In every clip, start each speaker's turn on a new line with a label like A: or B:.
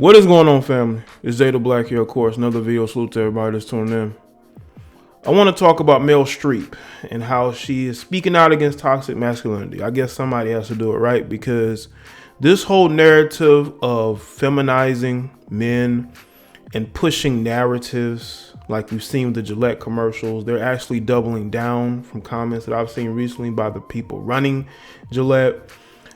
A: What is going on, family? It's Jaye the Black here, of course. Another video. Salute to everybody that's tuning in. I want to talk about Meryl Streep and how she is speaking out against toxic masculinity. I guess somebody has to do it, right? Because this whole narrative of feminizing men and pushing narratives like we've seen with the Gillette commercials, they're actually doubling down from comments that I've seen recently by the people running Gillette.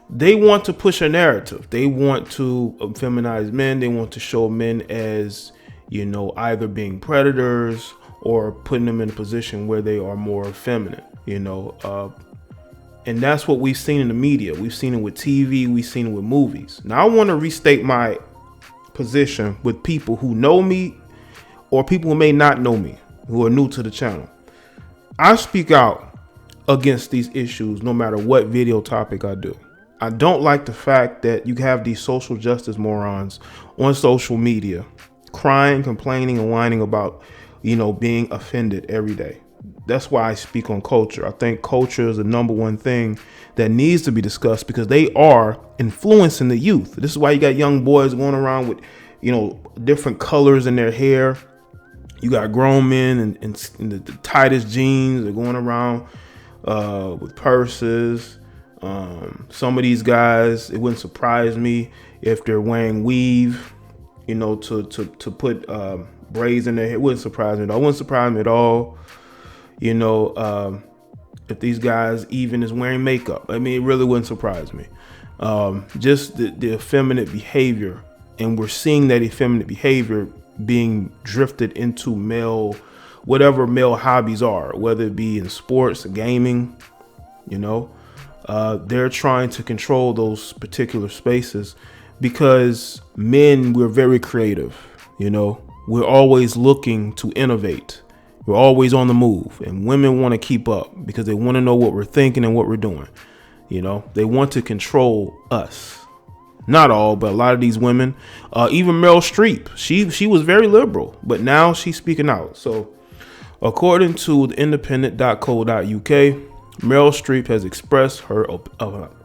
A: They want to push a narrative. They want to feminize men. They want to show men as, you know, either being predators or putting them in a position where they are more feminine, you know. And that's what we've seen in the media. We've seen it with TV. We've seen it with movies. Now, I want to restate my position with people who know me or people who may not know me, who are new to the channel. I speak out against these issues no matter what video topic I do. I don't like the fact that you have these social justice morons on social media crying, complaining, and whining about, you know, being offended every day. That's why I speak on culture. I think culture is the number one thing that needs to be discussed because they are influencing the youth. This is why you got young boys going around with, you know, different colors in their hair. You got grown men in the tightest jeans. They're going around with purses. Some of these guys, it wouldn't surprise me if they're wearing weave, you know, to put braids in their hair. It wouldn't surprise me at all. It wouldn't surprise me at all, you know, if these guys even is wearing makeup. I mean, it really wouldn't surprise me. Just the effeminate behavior, and we're seeing that effeminate behavior being drifted into whatever male hobbies are, whether it be in sports, gaming, you know. They're trying to control those particular spaces because men, we're very creative. You know, we're always looking to innovate. We're always on the move, and women want to keep up because they want to know what we're thinking and what we're doing. You know, they want to control us. Not all, but a lot of these women, even Meryl Streep, she was very liberal, but now she's speaking out. So according to the independent.co.uk, Meryl Streep has expressed her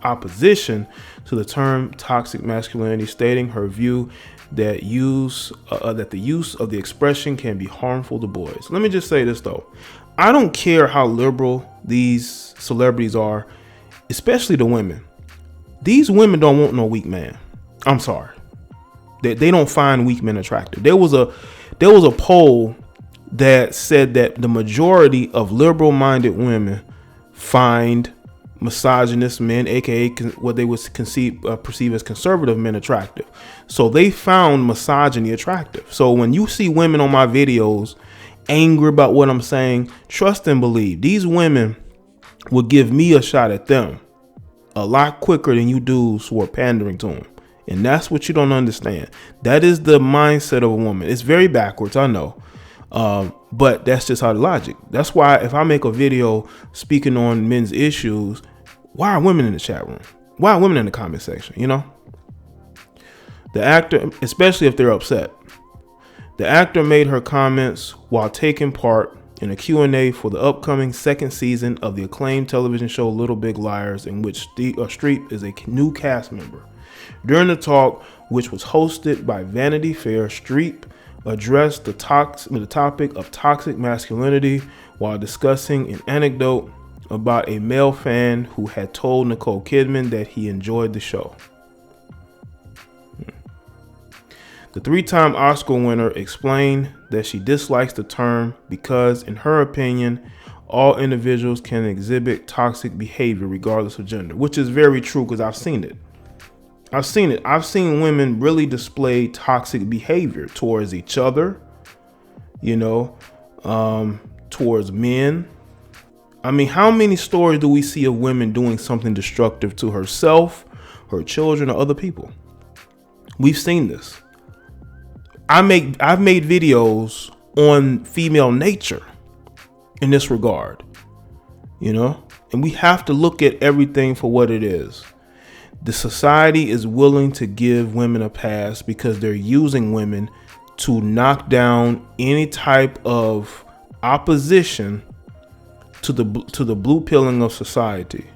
A: opposition to the term toxic masculinity, stating her view that the use of the expression can be harmful to boys. Let me just say this, though. I don't care how liberal these celebrities are, especially the women. These women don't want no weak man. I'm sorry. They don't find weak men attractive. There was a poll that said that the majority of liberal-minded women find misogynist men, aka what they would perceive as conservative men, attractive. So they found misogyny attractive. So when you see women on my videos angry about what I'm saying, trust and believe these women will give me a shot at them a lot quicker than you dudes who are pandering to them. And that's what you don't understand. That is the mindset of a woman. It's very backwards, I know. But that's just how the logic. That's why if I make a video speaking on men's issues, why are women in the chat room? Why are women in the comment section? You know, the actor, especially if they're upset, the actor made her comments while taking part in a Q&A for the upcoming second season of the acclaimed television show Little Big Liars, in which Streep is a new cast member. During the talk, which was hosted by Vanity Fair, Streep addressed the topic of toxic masculinity while discussing an anecdote about a male fan who had told Nicole Kidman that he enjoyed the show. The three-time Oscar winner explained that she dislikes the term because, in her opinion, all individuals can exhibit toxic behavior regardless of gender, which is very true because I've seen it. I've seen women really display toxic behavior towards each other, you know, towards men. I mean, how many stories do we see of women doing something destructive to herself, her children, or other people? We've seen this. I've made videos on female nature in this regard, you know, and we have to look at everything for what it is. The society is willing to give women a pass because they're using women to knock down any type of opposition to the blue pilling of society,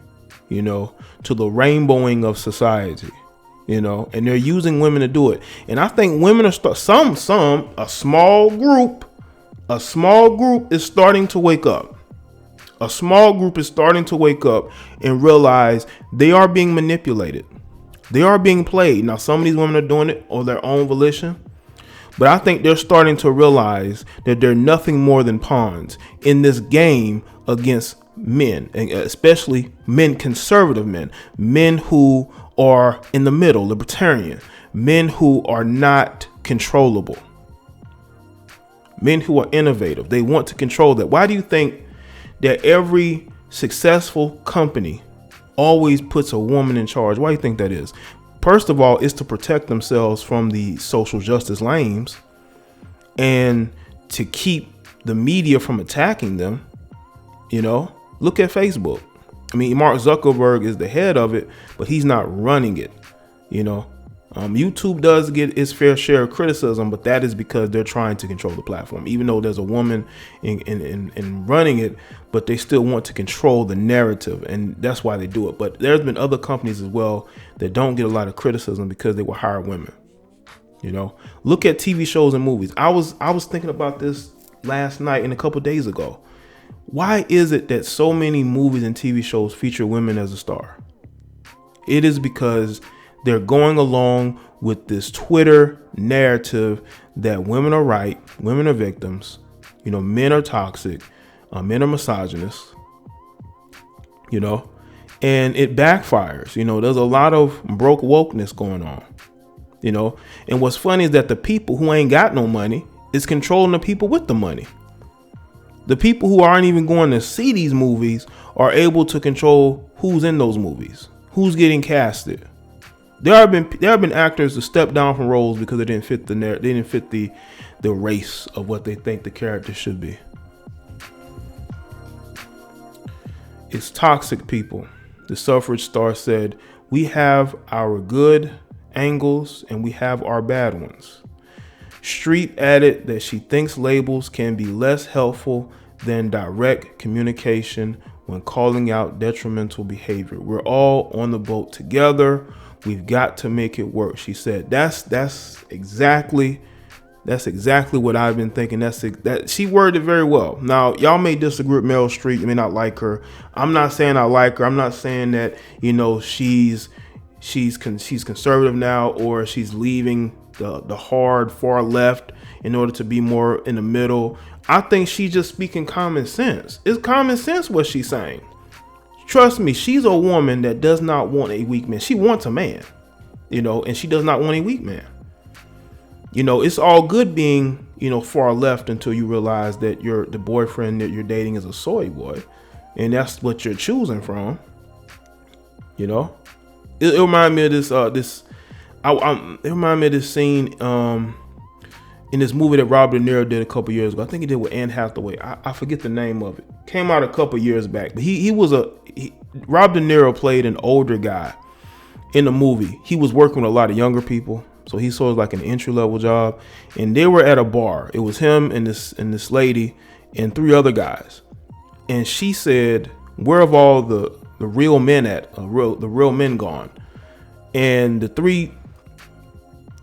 A: you know, to the rainbowing of society. you know, and they're using women to do it. And I think women are a small group is starting to wake up. A small group is starting to wake up and realize they are being manipulated. They are being played. Now, some of these women are doing it on their own volition, but I think they're starting to realize that they're nothing more than pawns in this game against men, and especially men, conservative men who are in the middle, libertarian, men who are not controllable, men who are innovative. They want to control that. Why do you think that every successful company always puts a woman in charge? Why do you think that is? First of all, it's to protect themselves from the social justice lames and to keep the media from attacking them. You know, look at Facebook. I mean, Mark Zuckerberg is the head of it, but he's not running it. You know, YouTube does get its fair share of criticism, but that is because they're trying to control the platform, even though there's a woman in running it, but they still want to control the narrative, and that's why they do it. But there's been other companies as well that don't get a lot of criticism because they will hire women. You know, look at TV shows and movies. I was thinking about this last night and a couple days ago. Why is it that so many movies and TV shows feature women as a star? It is because they're going along with this Twitter narrative that women are right, women are victims, you know, men are toxic, men are misogynists, you know, and it backfires. You know, there's a lot of broke wokeness going on, you know, and what's funny is that the people who ain't got no money is controlling the people with the money. The people who aren't even going to see these movies are able to control who's in those movies, who's getting casted. There have been actors who stepped down from roles because they didn't fit the race of what they think the character should be. It's toxic, people. The suffrage star said, "We have our good angles and we have our bad ones." Streep added that she thinks labels can be less helpful than direct communication when calling out detrimental behavior. "We're all on the boat together. We've got to make it work," she said. That's exactly what I've been thinking. That she worded it very well. Now, y'all may disagree with Meryl Streep. You may not like her. I'm not saying I like her. I'm not saying that, you know, she's conservative now, or she's leaving the hard far left in order to be more in the middle. I think she's just speaking common sense. It's common sense what she's saying. Trust me, she's a woman that does not want a weak man. She wants a man, you know, and she does not want a weak man. You know, it's all good being, you know, far left until you realize that the boyfriend that you're dating is a soy boy, and that's what you're choosing from. You know, it reminded me of it reminded me of this scene in this movie that Robert De Niro did a couple years ago. I think he did with Anne Hathaway. I forget the name of it. Came out a couple years back, but Robert De Niro played an older guy in the movie. He was working with a lot of younger people, so he sort of like an entry level job. And they were at a bar. It was him and this lady and three other guys. And she said, "Where have all the real men at? The real men gone?" And the three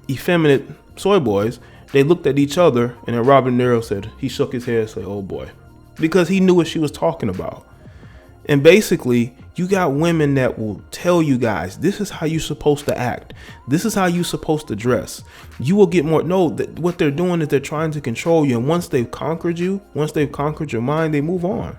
A: effeminate soy boys, they looked at each other, and then Robert De Niro said, he shook his head and said, "Oh boy," because he knew what she was talking about. And basically, you got women that will tell you guys, this is how you're supposed to act. This is how you're supposed to dress. You will get more. No, what they're doing is they're trying to control you. And once they've conquered you, once they've conquered your mind, they move on.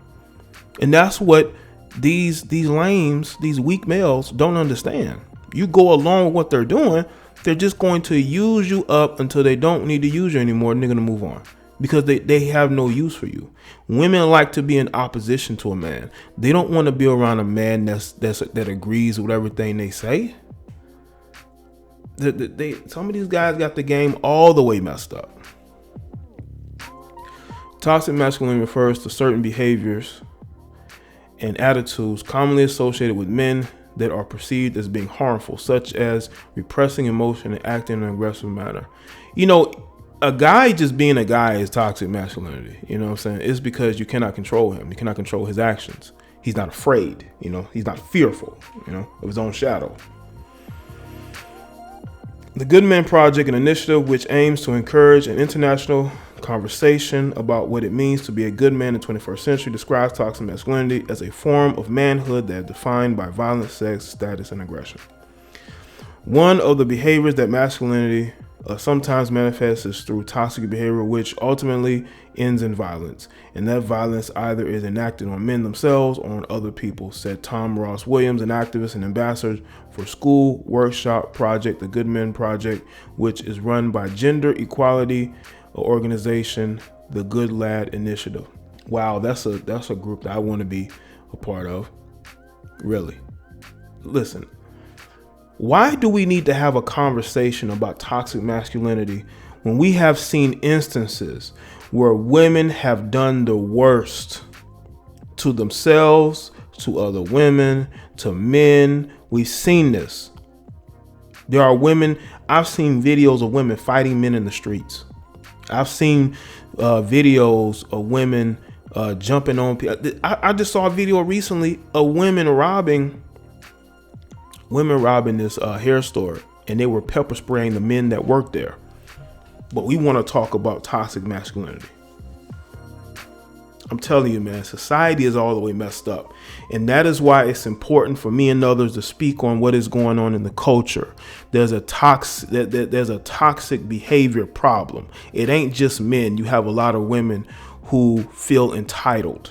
A: And that's what these lames, these weak males don't understand. You go along with what they're doing, they're just going to use you up until they don't need to use you anymore, and they're going to move on because they have no use for you. Women like to be in opposition to a man. They don't want to be around a man that agrees with everything they say. Some of these guys got the game all the way messed up. Toxic masculinity refers to certain behaviors and attitudes commonly associated with men that are perceived as being harmful, such as repressing emotion and acting in an aggressive manner. You know, a guy just being a guy is toxic masculinity. You know what I'm saying? It's because you cannot control him. You cannot control his actions. He's not afraid. You know, he's not fearful, you know, of his own shadow. The Good Men Project, an initiative which aims to encourage an international conversation about what it means to be a good man in the 21st century, describes toxic masculinity as a form of manhood that is defined by violence, sex, status, and aggression. One of the behaviors that masculinity sometimes manifests is through toxic behavior, which ultimately ends in violence. And that violence either is enacted on men themselves or on other people, said Tom Ross Williams, an activist and ambassador for school workshop project, the Good Men Project, which is run by gender equality organization, the Good Lad Initiative. Wow, that's a group that I want to be a part of. Really. Listen. Why do we need to have a conversation about toxic masculinity when we have seen instances where women have done the worst to themselves, to other women, to men? We've seen this. There are women, I've seen videos of women fighting men in the streets. I've seen videos of women jumping on people. I just saw a video recently of women robbing this hair store, and they were pepper spraying the men that worked there. But we want to talk about toxic masculinity. I'm telling you, man, society is all the way messed up. And that is why it's important for me and others to speak on what is going on in the culture. There's a toxic behavior problem. It ain't just men. You have a lot of women who feel entitled.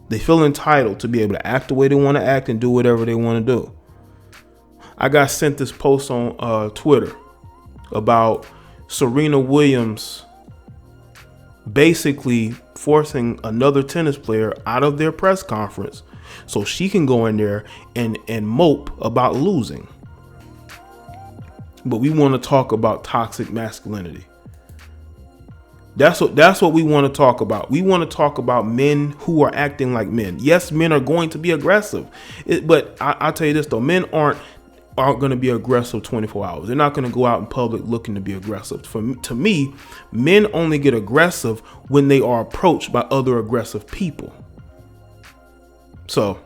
A: They feel entitled to be able to act the way they want to act and do whatever they want to do. I got sent this post on Twitter about Serena Williams basically forcing another tennis player out of their press conference so she can go in there and mope about losing. But we want to talk about toxic masculinity. That's what we want to talk about. We want to talk about men who are acting like men. Yes, men are going to be aggressive. But I'll tell you this, though. Men aren't going to be aggressive 24 hours. They're not going to go out in public looking to be aggressive. To me, men only get aggressive when they are approached by other aggressive people. So